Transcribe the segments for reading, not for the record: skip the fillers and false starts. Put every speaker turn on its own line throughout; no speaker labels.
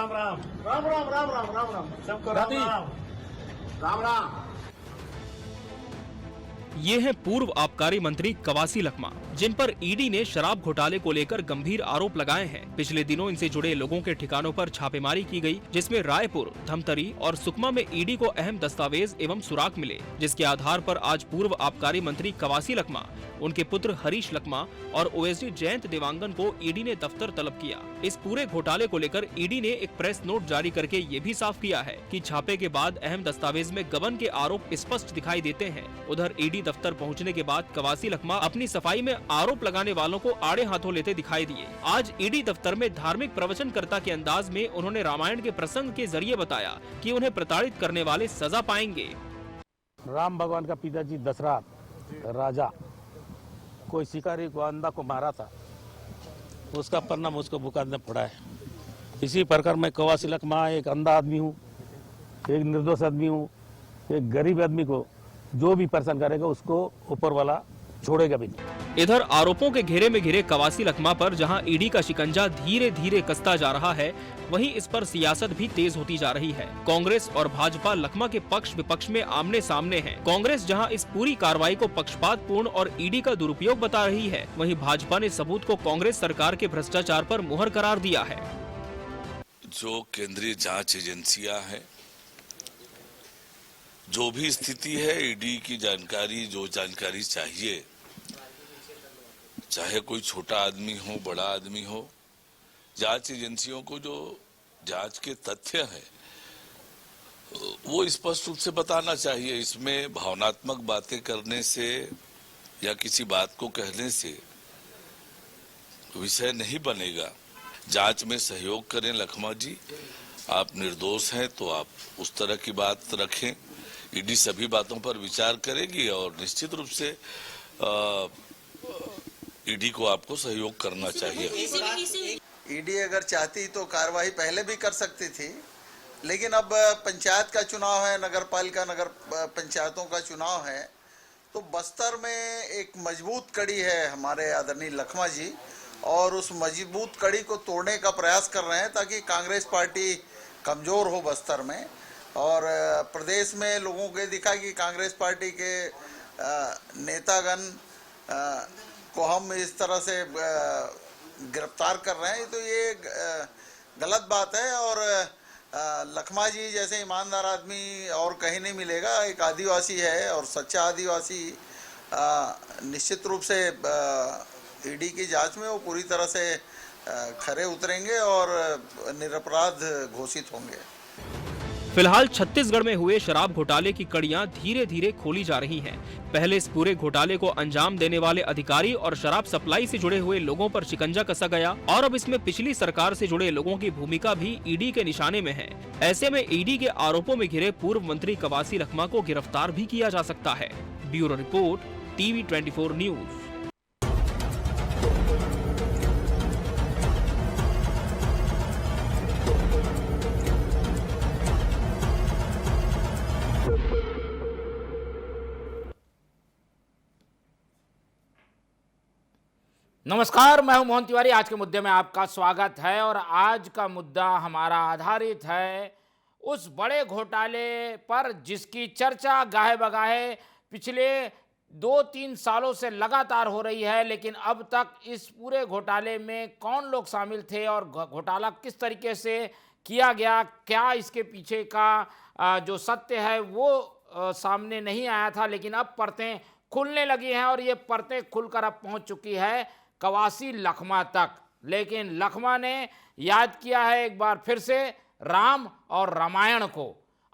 राम राम
राम राम राम राम राम राम
सबको राम राम।
राम राम।
ये हैं पूर्व आबकारी मंत्री कवासी लखमा, जिन पर ईडी ने शराब घोटाले को लेकर गंभीर आरोप लगाए हैं। पिछले दिनों इनसे जुड़े लोगों के ठिकानों पर छापेमारी की गई, जिसमें रायपुर, धमतरी और सुकमा में ईडी को अहम दस्तावेज एवं सुराग मिले, जिसके आधार पर आज पूर्व आबकारी मंत्री कवासी लखमा, उनके पुत्र हरीश लखमा और ओएसडी जयंत देवांगन को ईडी ने दफ्तर तलब किया। इस पूरे घोटाले को लेकर ईडी ने एक प्रेस नोट जारी करके ये भी साफ किया है कि छापे के बाद अहम दस्तावेज में गबन के आरोप स्पष्ट दिखाई देते हैं। उधर ईडी दफ्तर पहुंचने के बाद कवासी लखमा अपनी सफाई में आरोप लगाने वालों को आड़े हाथों लेते दिखाई दिए। आज ईडी दफ्तर में धार्मिक प्रवचनकर्ता के अंदाज में उन्होंने रामायण के प्रसंग के जरिए बताया कि उन्हें प्रताड़ित करने वाले सजा पाएंगे।
राम भगवान का पिताजी दशरथ राजा कोई शिकारी को अंधा को मारा था, उसका परिणाम उसको भुगतना पड़ा है। इसी प्रकार मैं कवासी लखमा एक अंधा आदमी हूँ, एक निर्दोष आदमी हूँ, एक गरीब आदमी को जो भी परेशान करेगा उसको ऊपर वाला छोड़ेगा भी नहीं।
इधर आरोपों के घेरे में घिरे कवासी लखमा पर जहां ईडी का शिकंजा धीरे धीरे कसता जा रहा है, वहीं इस पर सियासत भी तेज होती जा रही है। कांग्रेस और भाजपा लखमा के पक्ष विपक्ष में आमने सामने हैं। कांग्रेस जहां इस पूरी कार्रवाई को पक्षपातपूर्ण और ईडी का दुरुपयोग बता रही है, वहीं भाजपा ने सबूत को कांग्रेस सरकार के भ्रष्टाचार पर मुहर करार दिया है।
जो केंद्रीय जांच एजेंसियां हैं, जो भी स्थिति है, ईडी की जानकारी, जो जानकारी चाहिए, चाहे कोई छोटा आदमी हो, बड़ा आदमी हो, जांच एजेंसियों को जो जांच के तथ्य हैं वो स्पष्ट रूप से बताना चाहिए। इसमें भावनात्मक बातें करने से या किसी बात को कहने से विषय नहीं बनेगा। जांच में सहयोग करें लखमा जी, आप निर्दोष हैं तो आप उस तरह की बात रखें। ईडी सभी बातों पर विचार करेगी और निश्चित रूप से ईडी को आपको सहयोग करना चाहिए।
ईडी अगर चाहती तो कार्रवाई पहले भी कर सकती थी, लेकिन अब पंचायत का चुनाव है, नगर पालिका नगर पंचायतों का चुनाव है, तो बस्तर में एक मजबूत कड़ी है हमारे आदरणीय लखमा जी, और उस मजबूत कड़ी को तोड़ने का प्रयास कर रहे हैं ताकि कांग्रेस पार्टी कमज़ोर हो बस्तर में, और प्रदेश में लोगों को दिखा कि कांग्रेस पार्टी के नेतागण को हम इस तरह से गिरफ्तार कर रहे हैं, तो ये गलत बात है। और लखमा जी जैसे ईमानदार आदमी और कहीं नहीं मिलेगा। एक आदिवासी है और सच्चा आदिवासी, निश्चित रूप से ईडी की जांच में वो पूरी तरह से खरे उतरेंगे और निरपराध घोषित होंगे।
फिलहाल छत्तीसगढ़ में हुए शराब घोटाले की कड़ियां धीरे धीरे खोली जा रही हैं। पहले इस पूरे घोटाले को अंजाम देने वाले अधिकारी और शराब सप्लाई से जुड़े हुए लोगों पर शिकंजा कसा गया, और अब इसमें पिछली सरकार से जुड़े लोगों की भूमिका भी ईडी के निशाने में है। ऐसे में ईडी के आरोपों में घिरे पूर्व मंत्री कवासी लखमा को गिरफ्तार भी किया जा सकता है। Bureau report, TV 24 news.
नमस्कार, मैं हूं मोहन तिवारी। आज के मुद्दे में आपका स्वागत है और आज का मुद्दा हमारा आधारित है उस बड़े घोटाले पर जिसकी चर्चा गाहे बगाहे पिछले 2-3 सालों से लगातार हो रही है, लेकिन अब तक इस पूरे घोटाले में कौन लोग शामिल थे और घोटाला किस तरीके से किया गया, क्या इसके पीछे का जो सत्य है वो सामने नहीं आया था। लेकिन अब परतें खुलने लगी हैं और ये परतें खुलकर अब पहुंच चुकी है कवासी लखमा तक। लेकिन लखमा ने याद किया है एक बार फिर से राम और रामायण को।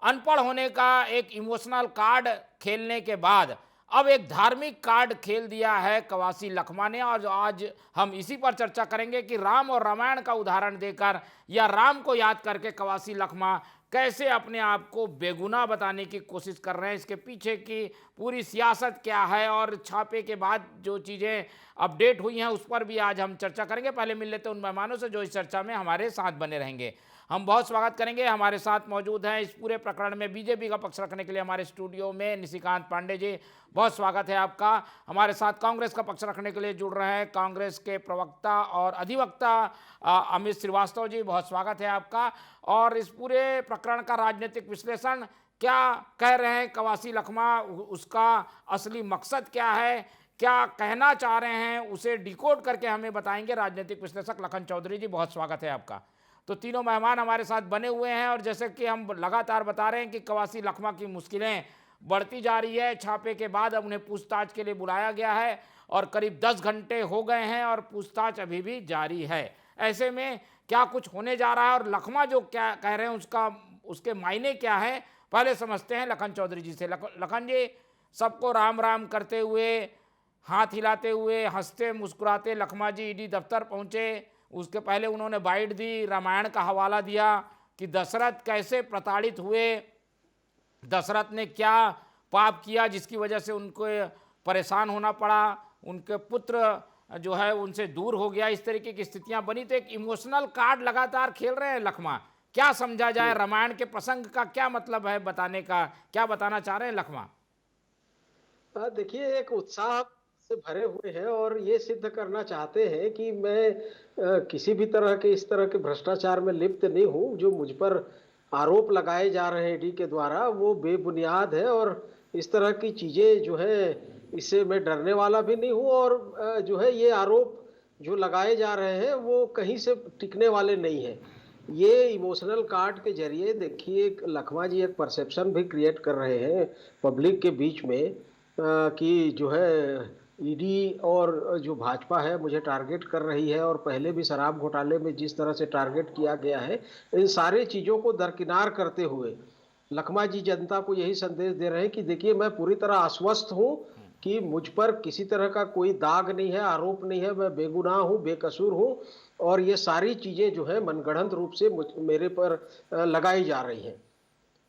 अनपढ़ होने का एक इमोशनल कार्ड खेलने के बाद अब एक धार्मिक कार्ड खेल दिया है कवासी लखमा ने, और आज हम इसी पर चर्चा करेंगे कि राम और रामायण का उदाहरण देकर या राम को याद करके कवासी लखमा कैसे अपने आप को बेगुनाह बताने की कोशिश कर रहे हैं, इसके पीछे की पूरी सियासत क्या है और छापे के बाद जो चीज़ें अपडेट हुई हैं उस पर भी आज हम चर्चा करेंगे। पहले मिल लेते हैं उन मेहमानों से जो इस चर्चा में हमारे साथ बने रहेंगे। हम बहुत स्वागत करेंगे। हमारे साथ मौजूद हैं इस पूरे प्रकरण में बीजेपी का पक्ष रखने के लिए हमारे स्टूडियो में निशिकांत पांडे जी, बहुत स्वागत है आपका। हमारे साथ कांग्रेस का पक्ष रखने के लिए जुड़ रहे हैं कांग्रेस के प्रवक्ता और अधिवक्ता अमित श्रीवास्तव जी, बहुत स्वागत है आपका। और इस पूरे प्रकरण का राजनीतिक विश्लेषण क्या कह रहे हैं कवासी लखमा, उसका असली मकसद क्या है, क्या कहना चाह रहे हैं, उसे डिकोड करके हमें बताएंगे राजनीतिक विश्लेषक लखन चौधरी जी, बहुत स्वागत है आपका। तो तीनों मेहमान हमारे साथ बने हुए हैं और जैसे कि हम लगातार बता रहे हैं कि कवासी लखमा की मुश्किलें बढ़ती जा रही है। छापे के बाद अब उन्हें पूछताछ के लिए बुलाया गया है और करीब 10 घंटे हो गए हैं और पूछताछ अभी भी जारी है। ऐसे में क्या कुछ होने जा रहा है और लखमा जो क्या कह रहे हैं उसके मायने क्या है, पहले समझते हैं लखन चौधरी जी से। लखन जी, सबको राम राम करते हुए, हाथ हिलाते हुए, हंसते मुस्कुराते लखमा जी ईडी दफ्तर पहुंचे। उसके पहले उन्होंने बाइट दी, रामायण का हवाला दिया कि दशरथ कैसे प्रताड़ित हुए, दशरथ ने क्या पाप किया जिसकी वजह से उनको परेशान होना पड़ा, उनके पुत्र जो है उनसे दूर हो गया, इस तरीके की स्थितियां बनी। तो एक इमोशनल कार्ड लगातार खेल रहे हैं लखमा। क्या समझा जाए, रामायण के प्रसंग का क्या मतलब है बताने का, क्या बताना चाह रहे हैं लखमा?
देखिए, एक उत्साह से भरे हुए हैं और ये सिद्ध करना चाहते हैं कि मैं किसी भी तरह के इस तरह के भ्रष्टाचार में लिप्त नहीं हूँ। जो मुझ पर आरोप लगाए जा रहे हैं ईडी के द्वारा वो बेबुनियाद है और इस तरह की चीज़ें जो है इससे मैं डरने वाला भी नहीं हूँ और जो है ये आरोप जो लगाए जा रहे हैं वो कहीं से टिकने वाले नहीं हैं। ये इमोशनल कार्ड के जरिए देखिए लखमा जी एक परसेप्शन भी क्रिएट कर रहे हैं पब्लिक के बीच में कि जो है ईडी और जो भाजपा है मुझे टारगेट कर रही है और पहले भी शराब घोटाले में जिस तरह से टारगेट किया गया है, इन सारी चीज़ों को दरकिनार करते हुए लखमा जी जनता को यही संदेश दे रहे हैं कि देखिए मैं पूरी तरह आश्वस्त हूँ कि मुझ पर किसी तरह का कोई दाग नहीं है, आरोप नहीं है, मैं बेगुनाह हूँ, बेकसूर हूँ और ये सारी चीज़ें जो है मनगढ़ंत रूप से मेरे पर लगाई जा रही हैं।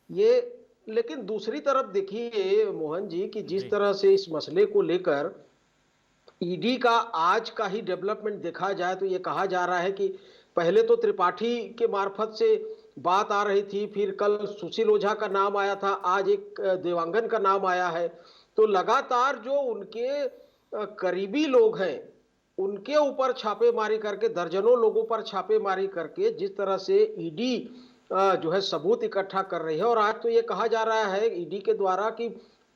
ये लेकिन दूसरी तरफ देखिए मोहन जी कि जिस तरह से इस मसले को लेकर ईडी का आज का ही डेवलपमेंट देखा जाए तो ये कहा जा रहा है कि पहले तो त्रिपाठी के मार्फत से बात आ रही थी, फिर कल सुशील ओझा का नाम आया था, आज एक देवांगन का नाम आया है। तो लगातार जो उनके करीबी लोग हैं उनके ऊपर छापेमारी करके, दर्जनों लोगों पर छापेमारी करके जिस तरह से ईडी जो है सबूत इकट्ठा कर रही है और आज तो ये कहा जा रहा है ईडी के द्वारा कि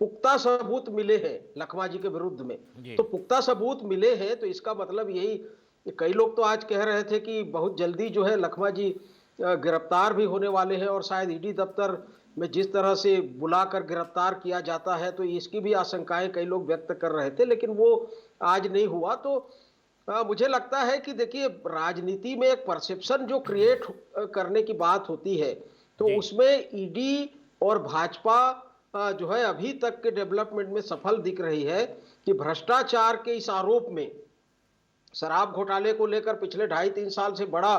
पुख्ता सबूत मिले हैं लखमा जी के विरुद्ध में। तो पुख्ता सबूत मिले हैं तो इसका मतलब यही, कई लोग तो आज कह रहे थे कि बहुत जल्दी जो है लखमा जी गिरफ्तार भी होने वाले हैं और शायद ईडी दफ्तर में जिस तरह से बुलाकर गिरफ्तार किया जाता है तो इसकी भी आशंकाएं कई लोग व्यक्त कर रहे थे, लेकिन वो आज नहीं हुआ। तो मुझे लगता है कि देखिए राजनीति में एक परसेप्शन जो क्रिएट करने की बात होती है तो उसमें ईडी और भाजपा जो है अभी तक के डेवलपमेंट में सफल दिख रही है कि भ्रष्टाचार के इस आरोप में, शराब घोटाले को लेकर पिछले 2.5-3 साल से बड़ा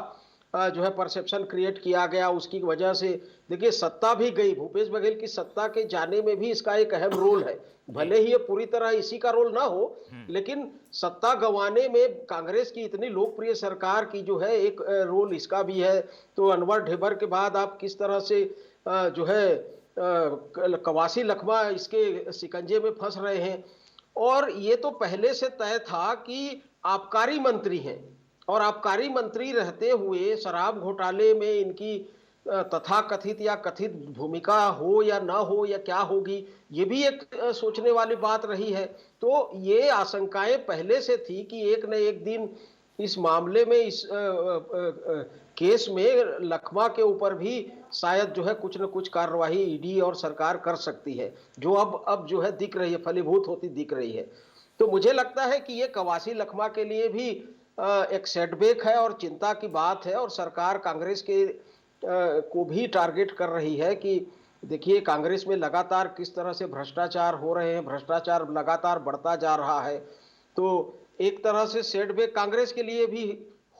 जो है परसेप्शन क्रिएट किया गया। उसकी वजह से देखिए सत्ता भी गई, भूपेश बघेल की सत्ता के जाने में भी इसका एक अहम रोल है। भले ही ये पूरी तरह इसी का रोल ना हो, लेकिन सत्ता गंवाने में कांग्रेस की इतनी लोकप्रिय सरकार की जो है एक रोल इसका भी है। तो अनवर ढेबर के बाद आप किस तरह से जो है कवासी लखमा इसके शिकंजे में फंस रहे हैं। और ये तो पहले से तय था कि आबकारी मंत्री हैं और आबकारी मंत्री रहते हुए शराब घोटाले में इनकी तथाकथित या कथित भूमिका हो या ना हो या क्या होगी, ये भी एक सोचने वाली बात रही है। तो ये आशंकाएं पहले से थी कि एक न एक दिन इस मामले में, इस केस में लखमा के ऊपर भी शायद जो है कुछ न कुछ कार्रवाई ईडी और सरकार कर सकती है, जो अब जो है दिख रही है, फलीभूत होती दिख रही है। तो मुझे लगता है कि ये कवासी लखमा के लिए भी एक सेटबैक है और चिंता की बात है और सरकार कांग्रेस के को भी टारगेट कर रही है कि देखिए कांग्रेस में लगातार किस तरह से भ्रष्टाचार हो रहे हैं, भ्रष्टाचार लगातार बढ़ता जा रहा है। तो एक तरह से सेटबैक कांग्रेस के लिए भी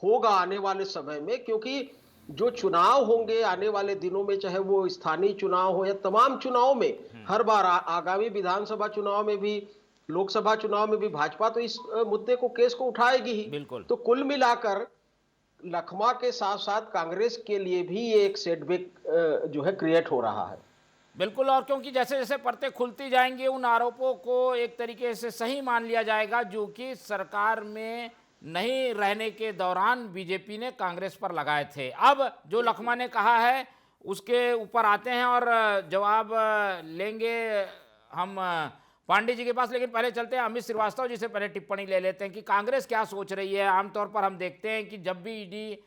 होगा आने वाले समय में, क्योंकि जो चुनाव होंगे आने वाले दिनों में, चाहे वो स्थानीय चुनाव हो या तमाम चुनाव में, हर बार आगामी विधानसभा चुनाव में भी, लोकसभा चुनाव में भी भाजपा तो इस मुद्दे को, केस को उठाएगी ही।
बिल्कुल।
तो कुल मिलाकर लखमा के साथ साथ कांग्रेस के लिए भी ये एक सेटबैक जो है क्रिएट हो रहा है।
बिल्कुल, और क्योंकि जैसे जैसे परतें खुलती जाएंगी उन आरोपों को एक तरीके से सही मान लिया जाएगा जो कि सरकार में नहीं रहने के दौरान बीजेपी ने कांग्रेस पर लगाए थे। अब जो लखमा ने कहा है उसके ऊपर आते हैं और जवाब लेंगे हम पांडे जी के पास, लेकिन पहले चलते हैं अमित श्रीवास्तव जी से पहले टिप्पणी ले लेते हैं कि कांग्रेस क्या सोच रही है। आमतौर पर हम देखते हैं कि जब भी ईडी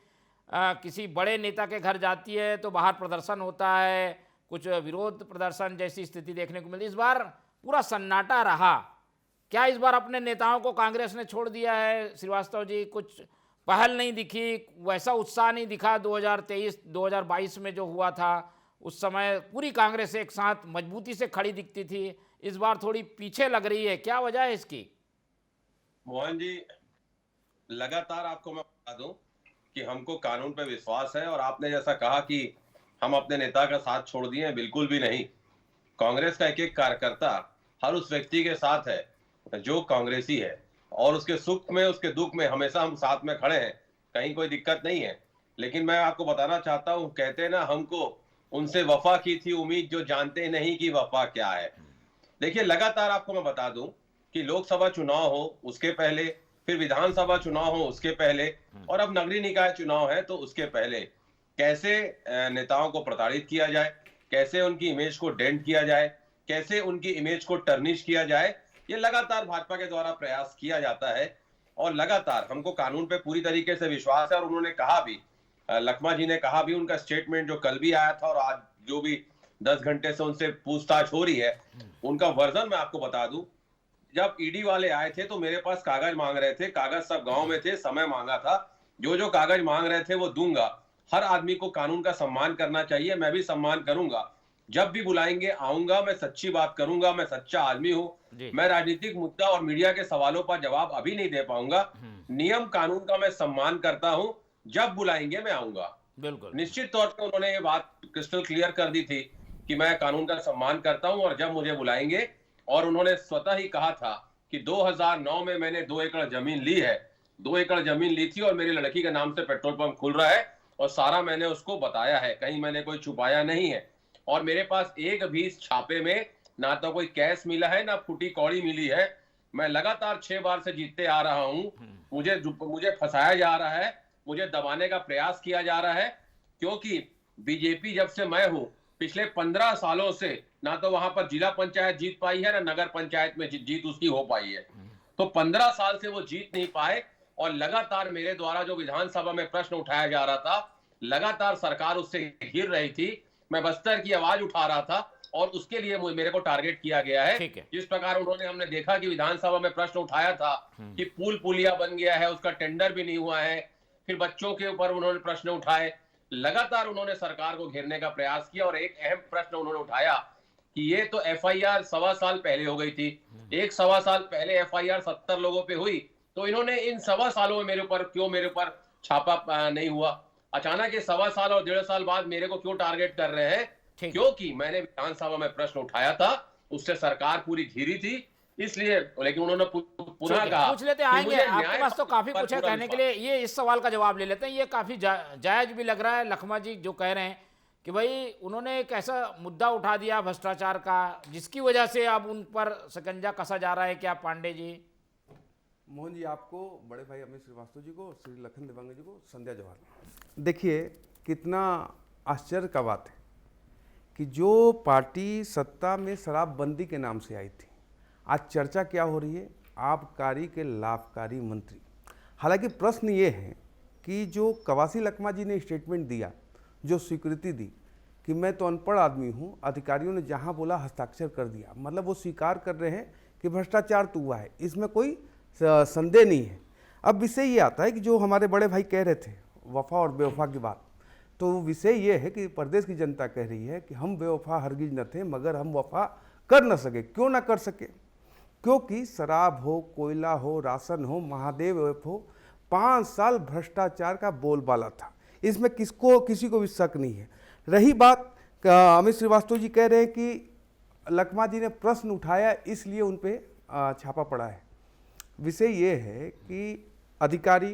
किसी बड़े नेता के घर जाती है तो बाहर प्रदर्शन होता है, कुछ विरोध प्रदर्शन जैसी स्थिति देखने को मिलती। इस बार पूरा सन्नाटा रहा, क्या इस बार अपने नेताओं को कांग्रेस ने छोड़ दिया है श्रीवास्तव जी? कुछ पहल नहीं दिखी, वैसा उत्साह नहीं दिखा 2023-2022 में जो हुआ था, उस समय पूरी कांग्रेस एक साथ मजबूती से खड़ी दिखती थी। इस बार थोड़ी पीछे लग रही है, क्या वजह है इसकी?
मोहन जी, लगातार आपको मैं बता दूं कि हमको कानून पे विश्वास है, और आपने जैसा कहा कि हम अपने नेता का साथ छोड़ दिए हैं, बिल्कुल भी नहीं। कांग्रेस का एक एक कार्यकर्ता हर उस व्यक्ति के साथ है जो कांग्रेसी है, और उसके सुख में उसके दुख में हमेशा हम साथ में खड़े हैं, कहीं कोई दिक्कत नहीं है। लेकिन मैं आपको बताना चाहता हूं, कहते हैं ना, हमको उनसे वफा की थी उम्मीद जो जानते नहीं कि वफा क्या है। देखिए, लगातार आपको मैं बता दूं कि लोकसभा चुनाव हो उसके पहले, फिर विधानसभा चुनाव हो उसके पहले, और अब नगरीय निकाय चुनाव है तो उसके पहले कैसे नेताओं को प्रताड़ित किया जाए, कैसे उनकी इमेज को डेंट किया जाए, कैसे उनकी इमेज को टर्निश किया जाए, ये लगातार भाजपा के द्वारा प्रयास किया जाता है। और लगातार हमको कानून पे पूरी तरीके से विश्वास है। और उन्होंने कहा भी, लखमा जी ने कहा भी, उनका स्टेटमेंट जो कल भी आया था और आज जो भी 10 घंटे से उनसे पूछताछ हो रही है, उनका वर्जन मैं आपको बता दूं। जब ईडी वाले आए थे तो मेरे पास कागज मांग रहे थे, कागज सब गांव में थे, समय मांगा था, जो जो कागज मांग रहे थे वो दूंगा। हर आदमी को कानून का सम्मान करना चाहिए, मैं भी सम्मान करूंगा। जब भी बुलाएंगे आऊंगा, मैं सच्ची बात करूंगा, मैं सच्चा आदमी हूं। मैं राजनीतिक मुद्दा और मीडिया के सवालों पर जवाब अभी नहीं दे पाऊंगा। नियम कानून का मैं सम्मान करता हूं, जब बुलाएंगे मैं आऊंगा।
बिल्कुल,
निश्चित तौर पर उन्होंने ये बात क्रिस्टल क्लियर कर दी थी कि मैं कानून का सम्मान करता हूं और जब मुझे बुलाएंगे। और उन्होंने स्वतः ही कहा था कि 2009 में मैंने 2 एकड़ जमीन ली है, 2 एकड़ जमीन ली थी और मेरी लड़की के नाम से पेट्रोल पंप खुल रहा है, और सारा मैंने उसको बताया है, कहीं मैंने कोई छुपाया नहीं है। और मेरे पास एक भी इस छापे में ना तो कोई कैश मिला है, ना फूटी कौड़ी मिली है। मैं लगातार 6 बार से जीतते आ रहा हूं, मुझे फंसाया जा रहा है, मुझे दबाने का प्रयास किया जा रहा है, क्योंकि बीजेपी जब से मैं हूं, पिछले 15 सालों से ना तो वहां पर जिला पंचायत जीत पाई है, ना नगर पंचायत में जीत उसकी हो पाई है। तो 15 साल से वो जीत नहीं पाए, और लगातार मेरे द्वारा जो विधानसभा में प्रश्न उठाया जा रहा था, लगातार सरकार उससे घिर रही थी। मैं बस्तर की आवाज उठा रहा था और उसके लिए मेरे को टारगेट किया गया है। जिस प्रकार हमने देखा कि विधानसभा में प्रश्न उठाया था कि पुल पुलिया बन गया है, उसका टेंडर भी नहीं हुआ है, फिर बच्चों के ऊपर उन्होंने प्रश्न उठाए, लगातार उन्होंने सरकार को घेरने का प्रयास किया। और एक अहम प्रश्न उन्होंने उठाया कि ये तो एफआईआर 1.25 साल पहले हो गई थी, 1.25 साल पहले एफआईआर 70 लोगों पे हुई, तो इन्होंने इन 1.25 सालों में मेरे ऊपर छापा नहीं हुआ। अचानक ये 1.25 साल और 1.5 साल बाद मेरे को क्यों टारगेट कर रहे हैं? क्योंकि मैंने विधानसभा में प्रश्न उठाया था, उससे सरकार पूरी घिरी थी, इसलिए। लेकिन उन्होंने पुनः कहा,
पूछ लेते आएंगे, आपके पास तो काफी कुछ है कहने के लिए। ये इस सवाल का जवाब ले लेते हैं, ये काफी जायज भी लग रहा है। लखमा जी जो कह रहे हैं कि भाई उन्होंने एक ऐसा मुद्दा उठा दिया भ्रष्टाचार का, जिसकी वजह से अब उन पर शिकंजा कसा जा रहा है। क्या पांडे जी?
मोहन जी, आपको, बड़े भाई अमित श्रीवास्तव जी को, श्री लखन देवांगे जी को संध्या जवाहर। देखिए कितना आश्चर्य का बात है कि जो पार्टी सत्ता में शराबबंदी के नाम से आई थी, आज चर्चा क्या हो रही है? आबकारी के लाभकारी मंत्री। हालांकि प्रश्न ये है कि जो कवासी लखमा जी ने स्टेटमेंट दिया, जो स्वीकृति दी कि मैं तो अनपढ़ आदमी हूँ, अधिकारियों ने जहाँ बोला हस्ताक्षर कर दिया, मतलब वो स्वीकार कर रहे हैं कि भ्रष्टाचार तो हुआ है, इसमें कोई संदेह नहीं है। अब विषय ये आता है कि जो हमारे बड़े भाई कह रहे थे वफा और बेवफा की बात, तो विषय ये है कि प्रदेश की जनता कह रही है कि हम बेवफा हरगिज न थे, मगर हम वफा कर न सके। क्यों ना कर सके? क्योंकि शराब हो, कोयला हो, राशन हो, महादेव हो, 5 साल भ्रष्टाचार का बोलबाला था। इसमें किसी को भी शक नहीं है। रही बात अमित श्रीवास्तव जी कह रहे हैं कि लखमा जी ने प्रश्न उठाया इसलिए उन पे छापा पड़ा है। विषय ये है कि अधिकारी,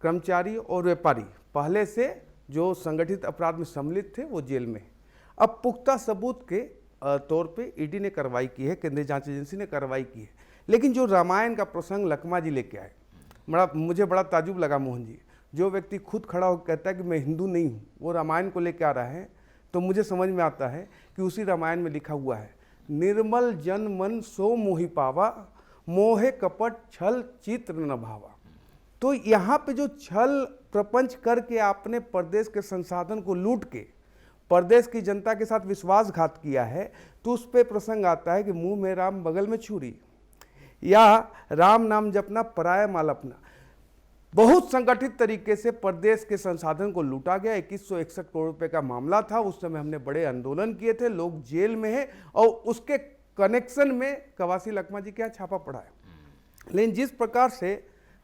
कर्मचारी और व्यापारी पहले से जो संगठित अपराध में सम्मिलित थे वो जेल में। अब पुख्ता सबूत के तौर पे ईडी ने कार्रवाई की है, केंद्रीय जांच एजेंसी ने कार्रवाई की है। लेकिन जो रामायण का प्रसंग लखमा जी लेके आए, मुझे बड़ा ताजुब लगा मोहन जी। जो व्यक्ति खुद खड़ा होकर कहता है कि मैं हिंदू नहीं हूँ, वो रामायण को लेकर आ रहा है, तो मुझे समझ में आता है कि उसी रामायण में लिखा हुआ है, निर्मल जन मन सो मोहि पावा, मोहे कपट छल चित्र न भावा। तो यहाँ पे जो छल प्रपंच करके आपने प्रदेश के संसाधन को लूट के प्रदेश की जनता के साथ विश्वासघात किया है, तो उस पे प्रसंग आता है कि मुंह में राम बगल में छुरी, या राम नाम जपना पराया माल अपना। बहुत संगठित तरीके से प्रदेश के संसाधन को लूटा गया। 2161 करोड़ रुपए का मामला था। उस समय हमने बड़े आंदोलन किए थे, लोग जेल में हैं और उसके कनेक्शन में कवासी लखमा जी के यहाँ छापा पड़ा है। लेकिन जिस प्रकार से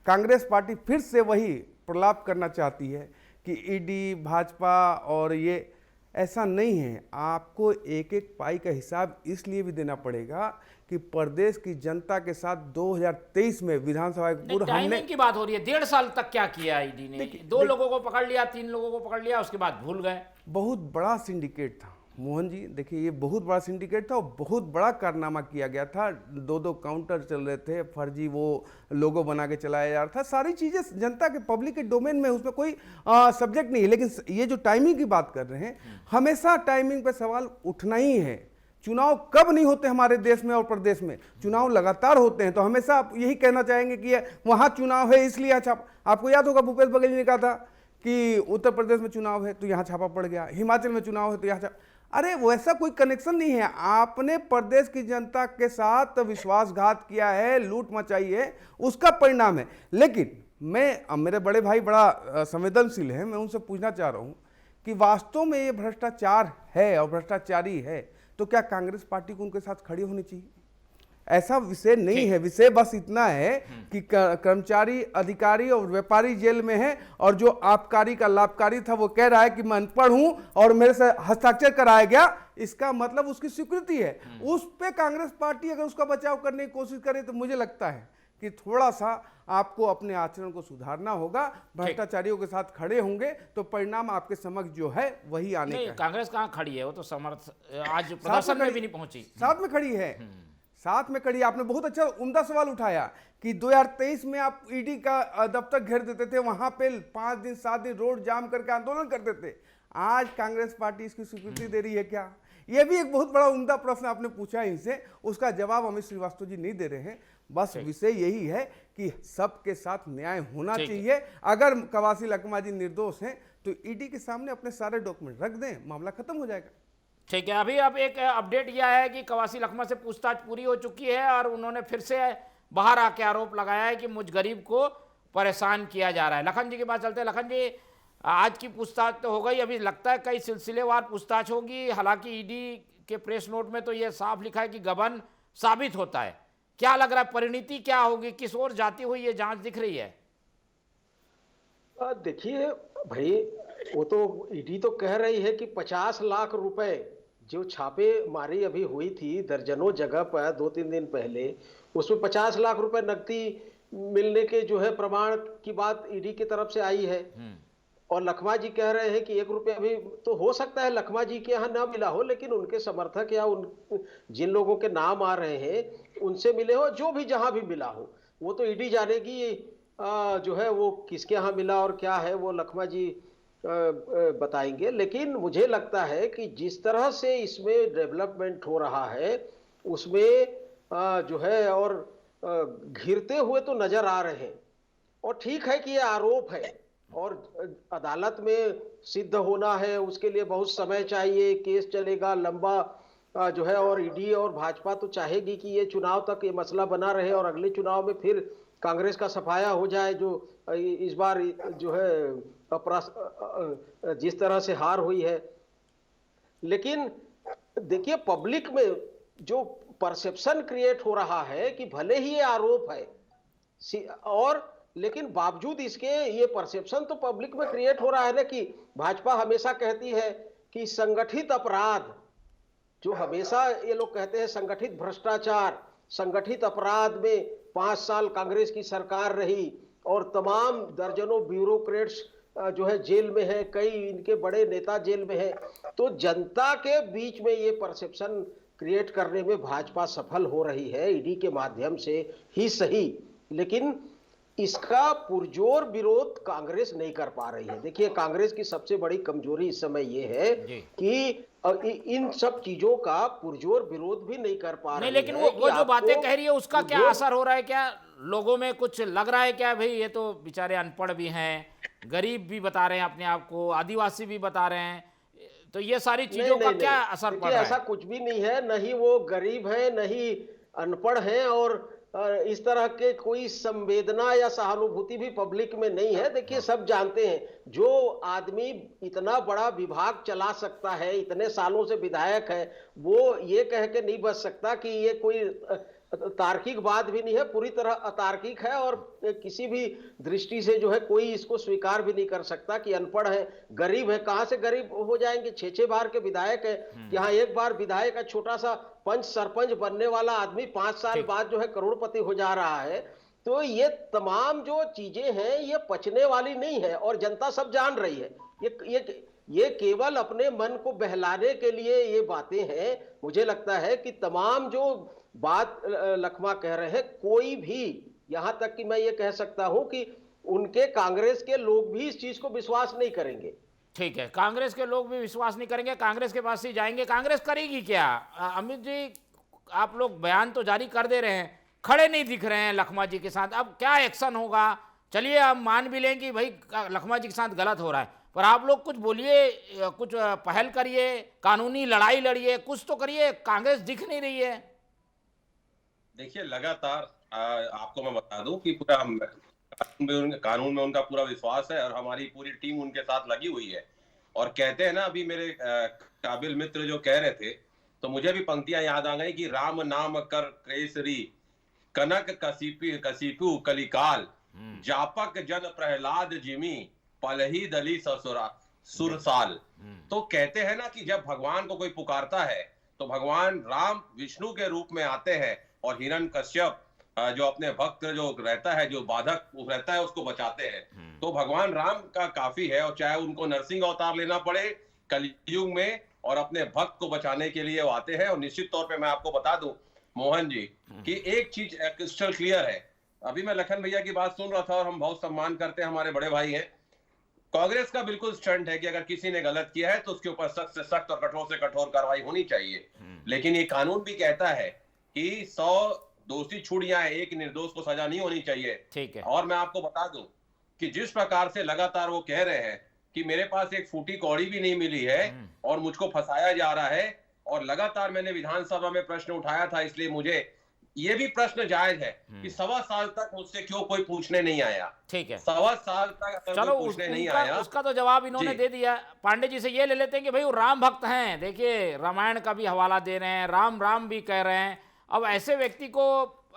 कांग्रेस पार्टी फिर से वही प्रलाप करना चाहती है कि ईडी, भाजपा और ये, ऐसा नहीं है। आपको एक एक पाई का हिसाब इसलिए भी देना पड़ेगा कि प्रदेश की जनता के साथ 2023 में विधानसभा
पूर्व हमने की बात हो रही है, 1.5 साल तक क्या किया ईडी ने? 2 लोगों को पकड़ लिया, 3 लोगों को पकड़ लिया, उसके बाद भूल गए।
बहुत बड़ा सिंडिकेट था मोहन जी। देखिए, ये बहुत बड़ा सिंडिकेट था और बहुत बड़ा कारनामा किया गया था। 2 काउंटर चल रहे थे, फर्जी वो लोगो बना के चलाया जा रहा था। सारी चीज़ें जनता के पब्लिक के डोमेन में, उसमें कोई सब्जेक्ट नहीं है। लेकिन ये जो टाइमिंग की बात कर रहे हैं, हमेशा टाइमिंग पे सवाल उठना ही है। चुनाव कब नहीं होते हमारे देश में और प्रदेश में? चुनाव लगातार होते हैं। तो हमेशा आप यही कहना चाहेंगे कि वहाँ चुनाव है इसलिए छापा। आपको याद होगा भूपेश बघेल ने कहा था कि उत्तर प्रदेश में चुनाव है तो यहाँ छापा पड़ गया, हिमाचल में चुनाव है तो यहाँ छापा। अरे वैसा कोई कनेक्शन नहीं है। आपने प्रदेश की जनता के साथ विश्वासघात किया है, लूट मचाई है, उसका परिणाम है। लेकिन मेरे बड़े भाई बड़ा संवेदनशील है, मैं उनसे पूछना चाह रहा हूँ कि वास्तव में ये भ्रष्टाचार है और भ्रष्टाचारी है, तो क्या कांग्रेस पार्टी को उनके साथ खड़ी होनी चाहिए? ऐसा विषय नहीं है। विषय बस इतना है कि कर्मचारी, अधिकारी और व्यापारी जेल में है और जो आबकारी का लाभकारी था वो कह रहा है कि मैं अनपढ़ हूं और मेरे से हस्ताक्षर कराया गया, इसका मतलब उसकी स्वीकृति है। उस पे कांग्रेस पार्टी अगर उसका बचाव करने की कोशिश करे तो मुझे लगता है कि थोड़ा सा आपको अपने आचरण को सुधारना होगा। भ्रष्टाचारियों के साथ खड़े होंगे तो परिणाम आपके समक्ष जो है वही आने का।
कांग्रेस कहाँ खड़ी है? वो तो समर्थ आज प्रदर्शन में भी नहीं पहुंची।
साथ में खड़ी है, साथ में खड़ी। आपने बहुत अच्छा उम्दा सवाल उठाया कि 2023 में आप ईडी का दफ्तर घेर देते थे, वहां पे 5 दिन 7 दिन रोड जाम करके आंदोलन करते थे। आज कांग्रेस पार्टी इसकी स्वीकृति दे रही है क्या? यह भी एक बहुत बड़ा उम्दा प्रश्न आपने पूछा इनसे, उसका जवाब अमित श्रीवास्तव जी नहीं दे रहे हैं। बस विषय यही है कि सबके साथ न्याय होना चाहिए। अगर कवासी लखमा जी निर्दोष हैं तो ईडी के सामने अपने सारे डॉक्यूमेंट रख दें, मामला खत्म हो जाएगा।
ठीक है। अभी अब एक अपडेट यह है कि कवासी लखमा से पूछताछ पूरी हो चुकी है और उन्होंने फिर से बाहर आके आरोप लगाया है कि मुझ गरीब को परेशान किया जा रहा है। लखन जी के पास चलते हैं। लखन जी, आज की पूछताछ तो हो गई, अभी लगता है कई सिलसिलेवार पूछताछ होगी। हालांकि ईडी के प्रेस नोट में तो यह साफ लिखा है कि गबन साबित होता है। क्या लग रहा है, परिणति क्या होगी? किस ओर जाती हुई ये जांच दिख रही है?
देखिए भाई, वो तो ईडी तो कह रही है कि 50 लाख रुपए जो छापेमारी अभी हुई थी दर्जनों जगह पर 2-3 दिन पहले, उसमें 50 लाख रुपए नकदी मिलने के जो है प्रमाण की बात ईडी की तरफ से आई है। और लखमा जी कह रहे हैं कि 1 रुपया भी, तो हो सकता है लखमा जी के यहाँ ना मिला हो, लेकिन उनके समर्थक या जिन लोगों के नाम आ रहे हैं उनसे मिले हो, जो भी जहां भी मिला हो, वो तो ईडी जानेगी जो है वो किसके यहाँ मिला और क्या है, वो लखमा जी बताएंगे। लेकिन मुझे लगता है कि जिस तरह से इसमें डेवलपमेंट हो रहा है उसमें जो है और घिरते हुए तो नजर आ रहे हैं। और ठीक है कि ये आरोप है और अदालत में सिद्ध होना है, उसके लिए बहुत समय चाहिए, केस चलेगा लंबा जो है। और ईडी और भाजपा तो चाहेगी कि ये चुनाव तक ये मसला बना रहे और अगले चुनाव में फिर कांग्रेस का सफाया हो जाए, जो इस बार जो है जिस तरह से हार हुई है। लेकिन देखिए, पब्लिक में जो परसेप्शन क्रिएट हो रहा है कि भले ही ये आरोप है और लेकिन बावजूद इसके ये परसेप्शन तो पब्लिक में क्रिएट हो रहा है ना कि भाजपा हमेशा कहती है कि संगठित अपराध, जो हमेशा ये लोग कहते हैं संगठित भ्रष्टाचार, संगठित अपराध में 5 साल कांग्रेस की सरकार रही और तमाम दर्जनों ब्यूरोक्रेट्स जो है जेल में है, कई इनके बड़े नेता जेल में है। तो जनता के बीच में ये परसेप्शन क्रिएट करने में भाजपा सफल हो रही है ईडी के माध्यम से ही सही, लेकिन इसका पुरजोर विरोध कांग्रेस नहीं कर पा रही है। देखिए, कांग्रेस की सबसे बड़ी कमजोरी इस समय ये है कि इन सब चीजों का पुरजोर विरोध भी नहीं कर पा रही है।
लेकिन वो जो बातें कह रही है उसका क्या असर हो रहा है? क्या लोगों में कुछ लग रहा है क्या भाई ये तो बेचारे अनपढ़ भी हैं, गरीब भी बता रहे हैं अपने आप को, आदिवासी भी बता रहे हैं, तो ये सारी चीजों का क्या असर पड़ रहा है?
ऐसा कुछ भी नहीं है, न ही वो गरीब है न ही अनपढ़ है, और इस तरह के कोई संवेदना या सहानुभूति भी पब्लिक में नहीं है। देखिए, सब जानते हैं जो आदमी इतना बड़ा विभाग चला सकता है, इतने सालों से विधायक है, वो ये कह के नहीं बच सकता कि ये कोई तार्किक बात भी नहीं है, पूरी तरह अतार्किक है, और किसी भी दृष्टि से जो है कोई इसको स्वीकार भी नहीं कर सकता कि अनपढ़ है, गरीब है। कहां से गरीब हो जाएंगे? 6-6 बार के विधायक है, यहाँ एक बार विधायक का छोटा सा पंच सरपंच बनने वाला आदमी 5 साल बाद जो है करोड़पति हो जा रहा है। तो ये तमाम जो चीजें हैं ये पचने वाली नहीं है, और जनता सब जान रही है। ये केवल अपने मन को बहलाने के लिए ये बातें हैं। मुझे लगता है कि तमाम जो बात लखमा कह रहे हैं, कोई भी, यहां तक कि मैं ये कह सकता हूं कि उनके कांग्रेस के लोग भी इस चीज को विश्वास नहीं करेंगे।
ठीक है, कांग्रेस के लोग भी विश्वास नहीं करेंगे, कांग्रेस के पास ही जाएंगे। कांग्रेस करेगी क्या? अमित जी, आप लोग बयान तो जारी कर दे रहे हैं, खड़े नहीं दिख रहे हैं लखमा जी के साथ, अब क्या एक्शन होगा? चलिए हम मान भी लें कि भाई लखमा जी के साथ गलत हो रहा है, पर आप लोग कुछ बोलिए, कुछ पहल करिए, कानूनी लड़ाई लड़िए, कुछ तो करिए। कांग्रेस दिख नहीं रही है।
देखिए, लगातार आपको मैं बता दूं कि पूरा कानून में उनका पूरा विश्वास है, और हमारी पूरी टीम उनके साथ लगी हुई है। और कहते हैं ना, अभी मेरे काबिल मित्र जो कह रहे थे, तो मुझे भी पंक्तियां याद आ गई कि राम नाम कर केसरी, कनक कसीपु कलिकाल, जापक जन प्रहलाद जिमी, पलही दली ससुरा सुरसाल। तो कहते हैं ना कि जब भगवान को कोई पुकारता है तो भगवान राम विष्णु के रूप में आते हैं, और हिरण्यकश्यप जो अपने भक्त जो रहता है, जो बाधक रहता है, उसको बचाते हैं। तो भगवान राम का काफी है, और चाहे उनको नरसिंह अवतार लेना पड़े कलयुग में, और अपने भक्त को बचाने के लिए वो आते हैं। और निश्चित तौर पे मैं आपको बता दूं मोहन जी कि एक चीज क्रिस्टल क्लियर है। अभी मैं लखन भैया की बात सुन रहा था, और हम बहुत सम्मान करते हैं, हमारे बड़े भाई हैं। कांग्रेस का बिल्कुल स्टंट है कि अगर किसी ने गलत किया है तो उसके ऊपर सख्त से सख्त और कठोर से कठोर कार्रवाई होनी चाहिए। लेकिन ये कानून भी कहता है कि 100 दोषी छूट जाए, एक निर्दोष को सजा नहीं होनी चाहिए।
ठीक है।
और मैं आपको बता दूं कि जिस प्रकार से लगातार वो कह रहे हैं कि मेरे पास एक फूटी कौड़ी भी नहीं मिली है और मुझको फंसाया जा रहा है, और लगातार मैंने विधानसभा में प्रश्न उठाया था, इसलिए मुझे ये भी प्रश्न जायज है कि 1.25 साल तक मुझसे क्यों कोई पूछने नहीं आया।
ठीक है,
1.25 साल तक
चलो
पूछने नहीं आया,
उसका तो जवाब इन्होंने दे दिया। पांडे जी से ये ले लेते हैं कि भाई वो राम भक्त हैं, देखिए रामायण का भी हवाला दे रहे हैं, राम राम भी कह रहे हैं। अब ऐसे व्यक्ति को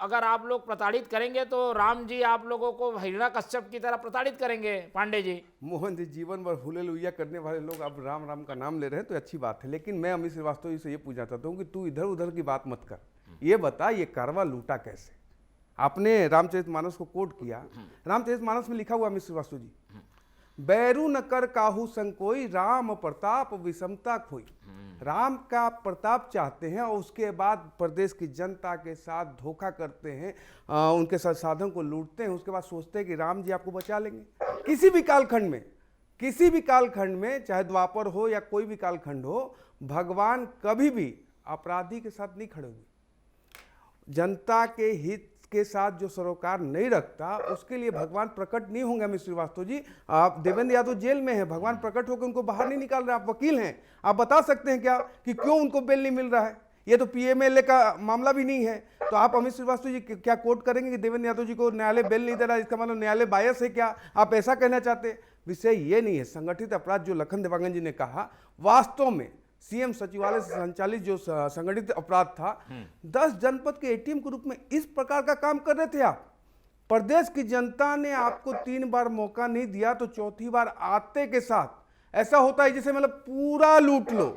अगर आप लोग प्रताड़ित करेंगे तो राम जी आप लोगों को हिरण्यकश्यप की तरह प्रताड़ित करेंगे। पांडे जी,
मोहन जी, जीवन भर हुलेलुया करने वाले लोग अब राम राम का नाम ले रहे हैं तो अच्छी बात है, लेकिन मैं अमित श्रीवास्तव जी से ये पूछना चाहता हूँ कि तू इधर उधर की बात मत कर, ये बता ये कारवा लूटा कैसे? आपने रामचरितमानस को कोट किया, रामचरितमानस में लिखा हुआ अमित श्रीवास्तव जी, बैरू न कर काहू संकोई, राम प्रताप विषमता खोई। राम का प्रताप चाहते हैं और उसके बाद प्रदेश की जनता के साथ धोखा करते हैं, उनके साथ साधन को लूटते हैं, उसके बाद सोचते हैं कि राम जी आपको बचा लेंगे। किसी भी कालखंड में, किसी भी कालखंड में, चाहे द्वापर हो या कोई भी कालखंड हो, भगवान कभी भी अपराधी के साथ नहीं खड़े हुए। जनता के हित के साथ जो सरोकार नहीं रखता उसके लिए भगवान प्रकट नहीं होंगे। अमित श्रीवास्तव जी, आप देवेंद्र यादव जेल में हैं, भगवान प्रकट होकर उनको बाहर नहीं निकाल रहे, आप वकील हैं, आप बता सकते हैं क्या कि क्यों उनको बेल नहीं मिल रहा है? ये तो पीएमएलए का मामला भी नहीं है, तो आप अमित श्रीवास्तव जी क्या कोर्ट करेंगे कि देवेंद्र यादव जी को न्यायालय बेल नहीं दे रहा, इसका मतलब न्यायालय बायस है क्या? आप ऐसा कहना चाहते हैं? विषय ये नहीं है। संगठित अपराध जो लखन देवांगन जी ने कहा, वास्तव में सीएम सचिवालय से संचालित जो संगठित अपराध था, 10 जनपद के एटीएम के रूप में इस प्रकार का काम कर रहे थे आप। प्रदेश की जनता ने आपको 3 बार मौका नहीं दिया तो चौथी बार आते के साथ ऐसा होता है जैसे मतलब पूरा लूट लो,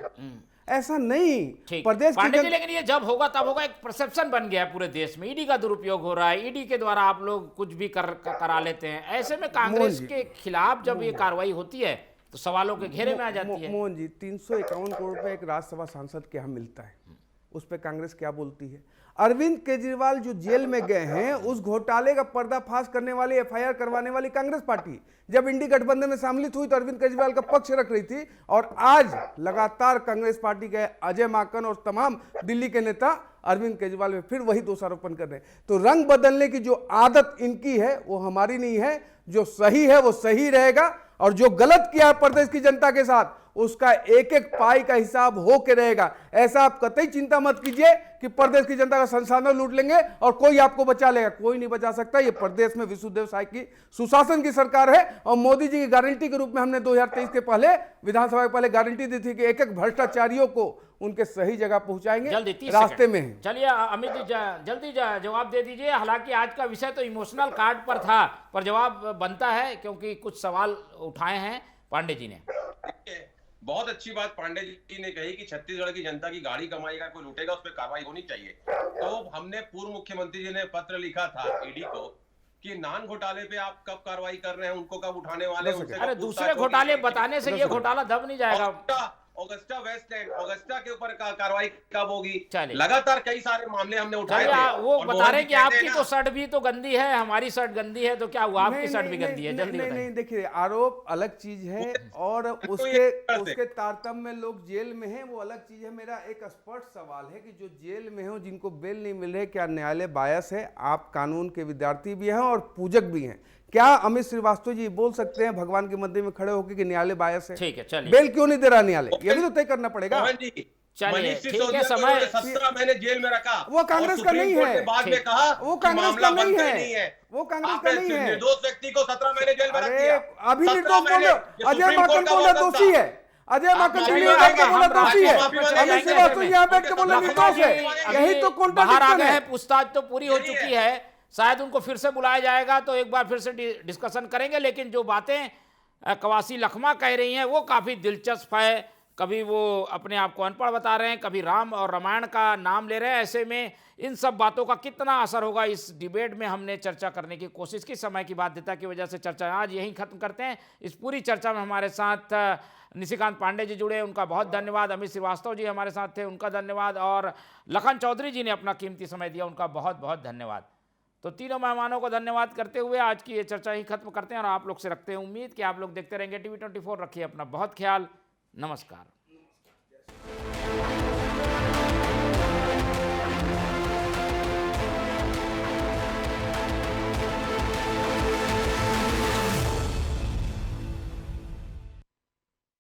ऐसा नहीं। प्रदेश
पांडे जी, लेकिन ये जब होगा तब होगा। एक परसेप्शन बन गया है पूरे देश में, ईडी का दुरुपयोग हो रहा है, ईडी के द्वारा आप लोग कुछ भी करा लेते हैं। ऐसे में कांग्रेस के खिलाफ जब ये कार्रवाई होती है तो सवालों के घेरे में आ जाती है।
मोहन जी, 351 करोड़ रुपए एक राज्यसभा सांसद के यहाँ मिलता है, उस पर कांग्रेस क्या बोलती है? अरविंद केजरीवाल जो जेल में गए हैं, उस घोटाले का पर्दाफाश करने वाली, एफआईआर करवाने वाली कांग्रेस पार्टी जब इंडी गठबंधन में सम्मिलित हुई तो अरविंद केजरीवाल का पक्ष रख रही थी। और आज लगातार कांग्रेस पार्टी के अजय माकन और तमाम दिल्ली के नेता अरविंद केजरीवाल में फिर वही दोषारोपण कर रहे हैं। तो रंग बदलने की जो आदत इनकी है वो हमारी नहीं है। जो सही है वो सही रहेगा और जो गलत किया है प्रदेश की जनता के साथ उसका एक एक पाई का हिसाब हो के रहेगा। ऐसा आप कतई चिंता मत कीजिए कि प्रदेश की जनता का संसाधन लूट लेंगे और कोई आपको बचा लेगा, कोई नहीं बचा सकता। ये प्रदेश में विष्णुदेव साय की सुशासन की सरकार है और मोदी जी की गारंटी के रूप में हमने 2023 के पहले विधानसभा के पहले गारंटी दी थी कि एक एक भ्रष्टाचारियों को उनके सही जगह पहुंचाएंगे, रास्ते में है।
चलिए अमित जी, जल्दी जवाब दे दीजिए। हालांकि आज का विषय तो इमोशनल कार्ड पर था, पर जवाब बनता है क्योंकि कुछ सवाल उठाए हैं पांडे जी ने।
बहुत अच्छी बात पांडे जी ने कही कि छत्तीसगढ़ की जनता की गाड़ी कमाई का कोई लूटेगा उस पर कार्रवाई होनी चाहिए। तो हमने पूर्व मुख्यमंत्री जी ने पत्र लिखा था ईडी को कि नान घोटाले पे आप कब कार्रवाई कर रहे हैं, उनको कब उठाने वाले हैं।
अरे दूसरे घोटाले बताने से ये घोटाला दब नहीं जाएगा।
ऑगस्टा वेस्टलैंड, ऑगस्टा के ऊपर कार्रवाई कब होगी? लगातार कई सारे मामले हमने उठाए थे।
वो बता रहे कि आपकी तो शर्ट भी तो गंदी है, हमारी शर्ट गंदी है, तो क्या हुआ आपकी शर्ट भी गंदी है? जल्दी
नहीं, देखिए आरोप अलग चीज है और उसके तारतम्य में लोग जेल में हैं वो अलग चीज है। मेरा एक स्पष्ट सवाल है कि जो जेल में हो जिनको बेल नहीं मिल रही, क्या न्यायालय बायस है? आप कानून के विद्यार्थी भी हैं और पूजक भी हैं। क्या अमित श्रीवास्तव जी बोल सकते हैं भगवान के मंदिर में खड़े होकर कि न्यायालय बायस है?
ठीक है, चलिए।
बेल क्यों नहीं दे रहा न्यायालय? ये भी तो तय करना पड़ेगा।
चलिए ठीक है, समय
17 महीने जेल में रखा,
वो कांग्रेस का नहीं है।
बाद में कहा
वो कांग्रेस का नहीं है, वो कांग्रेस का नहीं है।
निर्दोष व्यक्ति को 17 महीने जेल में रख दिया।
अभी निर्दोष बोल रहे, अजय माकन बोला दोषी है, अजय माकन बोला दोषी है, अमित श्रीवास्तव यहाँ बैठ के बोला निर्दोष है। यही तो
कॉन्ट्रडिक्शन है। पूछताछ तो पूरी हो चुकी है, शायद उनको फिर से बुलाया जाएगा तो एक बार फिर से डिस्कशन करेंगे। लेकिन जो बातें कवासी लखमा कह रही हैं वो काफ़ी दिलचस्प है। कभी वो अपने आप को अनपढ़ बता रहे हैं, कभी राम और रामायण का नाम ले रहे हैं। ऐसे में इन सब बातों का कितना असर होगा इस डिबेट में हमने चर्चा करने की कोशिश की। समय की बाध्यता की वजह से चर्चा आज यहीं खत्म करते हैं। इस पूरी चर्चा में हमारे साथ निशिकांत पांडे जी जुड़े, उनका बहुत धन्यवाद। अमित श्रीवास्तव जी हमारे साथ थे, उनका धन्यवाद। और लखन चौधरी जी ने अपना कीमती समय दिया, उनका बहुत बहुत धन्यवाद। तो तीनों मेहमानों को धन्यवाद करते हुए आज की ये चर्चा ही खत्म करते हैं और आप लोग से रखते हैं उम्मीद कि आप लोग देखते रहेंगे TV24। रखिए अपना बहुत ख्याल। नमस्कार।